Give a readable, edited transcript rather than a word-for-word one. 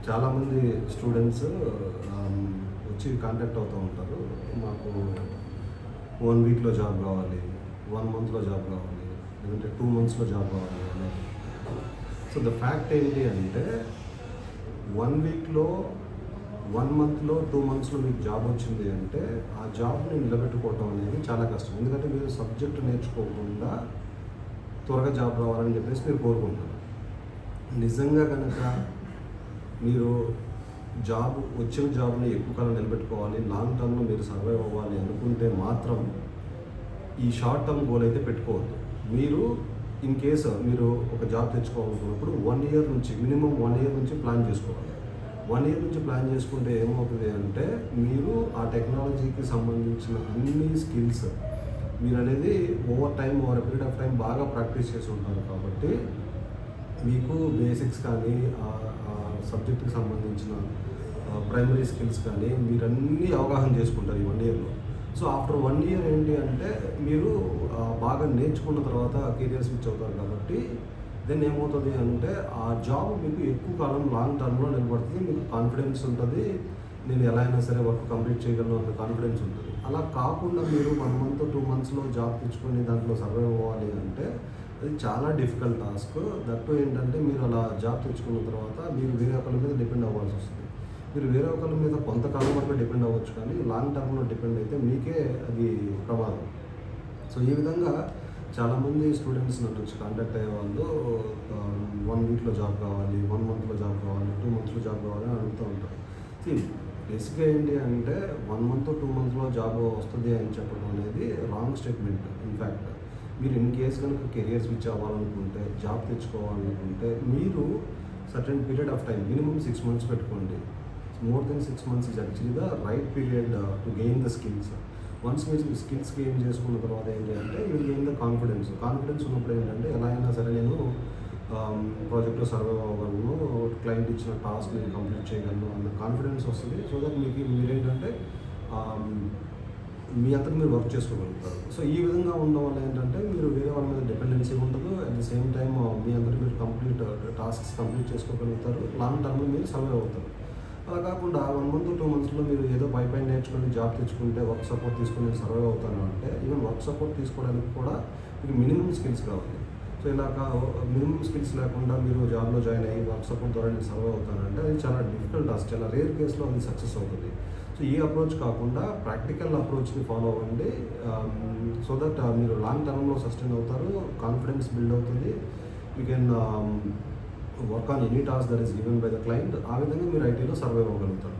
చాలామంది స్టూడెంట్స్ వచ్చి కాంటాక్ట్ అవుతూ ఉంటారు. మాకు 1 వీక్‌లో జాబ్ కావాలి, 1 మంత్‌లో జాబ్ కావాలి, లేదంటే 2 మంత్స్‌లో జాబ్ కావాలి అని. సో ద ఫ్యాక్ట్ ఏంటి అంటే 1 వీక్‌లో, 1 మంత్‌లో, 2 మంత్స్‌లో మీకు జాబ్ వచ్చింది అంటే ఆ జాబ్ని నిలబెట్టుకోవటం అనేది చాలా కష్టం. ఎందుకంటే మీరు సబ్జెక్ట్ నేర్చుకోకుండా త్వరగా జాబ్ రావాలని చెప్పేసి మీరు కోరుకుంటారు. నిజంగా కనుక మీరు వచ్చిన జాబ్ని ఎక్కువ కాలం నిలబెట్టుకోవాలి, లాంగ్ టర్మ్లో మీరు సర్వైవ్ అవ్వాలి అనుకుంటే మాత్రం ఈ షార్ట్ టర్మ్ గోల్ అయితే పెట్టుకోవద్దు. మీరు ఇన్ కేసు మీరు ఒక జాబ్ తెచ్చుకోవాలనుకున్నప్పుడు 1 ఇయర్ నుంచి మినిమం 1 ఇయర్ నుంచి ప్లాన్ చేసుకోవాలి. 1 ఇయర్ నుంచి ప్లాన్ చేసుకుంటే ఏమవుతుంది అంటే మీరు ఆ టెక్నాలజీకి సంబంధించిన అన్ని స్కిల్స్ మీరు అనేది ఓవర్ పీరియడ్ ఆఫ్ టైం బాగా ప్రాక్టీస్ చేసి ఉంటారు. కాబట్టి మీకు బేసిక్స్ కానీ సబ్జెక్ట్కి సంబంధించిన ప్రైమరీ స్కిల్స్ కానీ మీరన్నీ అవగాహన చేసుకుంటారు ఈ 1 ఇయర్లో. సో ఆఫ్టర్ 1 ఇయర్ ఏంటి అంటే మీరు బాగా నేర్చుకున్న తర్వాత కెరియర్ స్విచ్ అవుతారు. కాబట్టి దెన్ ఏమవుతుంది అంటే ఆ జాబ్ మీకు ఎక్కువ కాలం లాంగ్ టర్మ్లో నిలబడుతుంది. మీకు కాన్ఫిడెన్స్ ఉంటుంది, నేను ఎలా అయినా సరే వర్క్ కంప్లీట్ చేయగలను అన్న కాన్ఫిడెన్స్ ఉంటుంది. అలా కాకుండా మీరు 1 మంత్ 2 మంత్స్లో జాబ్ తెచ్చుకొని దాంట్లో సర్వైవ్ అవ్వాలి అంటే అది చాలా డిఫికల్ట్ టాస్క్. దట్టు ఏంటంటే మీరు అలా జాబ్ తెచ్చుకున్న తర్వాత మీరు వేరే ఒకరి మీద డిపెండ్ అవ్వాల్సి వస్తుంది. మీరు వేరే ఒకరి మీద కొంతకాలం వరకు డిపెండ్ అవ్వచ్చు, కానీ లాంగ్ టర్మ్లో డిపెండ్ అయితే మీకే అది ప్రమాదం. సో ఈ విధంగా చాలామంది స్టూడెంట్స్ నన్ను వచ్చి కాంటాక్ట్ అయ్యే వాళ్ళు 1 వీక్‌లో జాబ్ కావాలి, 1 మంత్‌లో జాబ్ కావాలి, 2 మంత్స్‌లో జాబ్ కావాలి అని అడుగుతూ ఉంటారు. బేసిక్గా ఏంటి అంటే 1 మంత్ 2 మంత్స్‌లో జాబ్ వస్తుంది అని చెప్పడం అనేది రాంగ్ స్టేట్మెంట్. ఇన్ఫ్యాక్ట్ మీరు ఇన్ కేస్ కనుక కెరియర్ స్విచ్ అవ్వాలనుకుంటే, జాబ్ తెచ్చుకోవాలనుకుంటే మీరు certain period of time minimum 6 months పెట్టుకోండి. More than 6 months is actually the right period to gain the skills. Once మీరు స్కిల్స్ గెయిన్ చేసుకున్న తర్వాత ఏంటి అంటే you will gain the confidence. Confidence ఉన్నప్పుడు ఏంటంటే ఎలా అయినా సరే నేను ప్రాజెక్ట్లో సర్వైవ్ అవ్వగలను, క్లయింట్ ఇచ్చిన టాస్క్ నేను కంప్లీట్ చేయగలను అన్న కాన్ఫిడెన్స్ వస్తుంది. సో దట్ మీరేంటంటే మీ అంతటా మీరు వర్క్ చేసుకోగలుగుతారు. సో ఈ విధంగా ఉండడం వల్ల ఏంటంటే మీరు వేరే వాళ్ళ మీద డిపెండెన్సీ ఉండదు. అట్ ది సేమ్ టైం మీ అంతటా మీరు టాస్క్స్ కంప్లీట్ చేసుకోగలుగుతారు. లాంగ్ టర్మ్లో మీరు సర్వైవ్ అవుతారు. అలా కాకుండా 1 మంత్ 2 మంత్స్లో మీరు ఏదో పై నేర్చుకుని జాబ్ తెచ్చుకుంటే వర్క్ సపోర్ట్ తీసుకుని సర్వైవ్ అవుతాను అంటే ఈవెన్ వర్క్ సపోర్ట్ తీసుకోవడానికి కూడా మీకు మినిమం స్కిల్స్ కావాలి. సో ఇలా మినిమం స్కిల్స్ లేకుండా మీరు జాబ్లో జాయిన్ అయ్యి వర్క్ సపోర్ట్ ద్వారా నేను సర్వైవ్ అవుతానంటే అది చాలా డిఫికల్ట్ టాస్క్. చాలా రేర్ కేసులో అది సక్సెస్ అవుతుంది. సో ఈ అప్రోచ్ కాకుండా ప్రాక్టికల్ అప్రోచ్ని ఫాలో అవ్వండి. సో దట్ మీరు లాంగ్ టర్మ్లో సస్టైన్ అవుతారు, కాన్ఫిడెన్స్ బిల్డ్ అవుతుంది. You can work on any task that is given by the client. ఆ విధంగా మీరు ఐటీలో సర్వైవ్ అవ్వగలుగుతారు.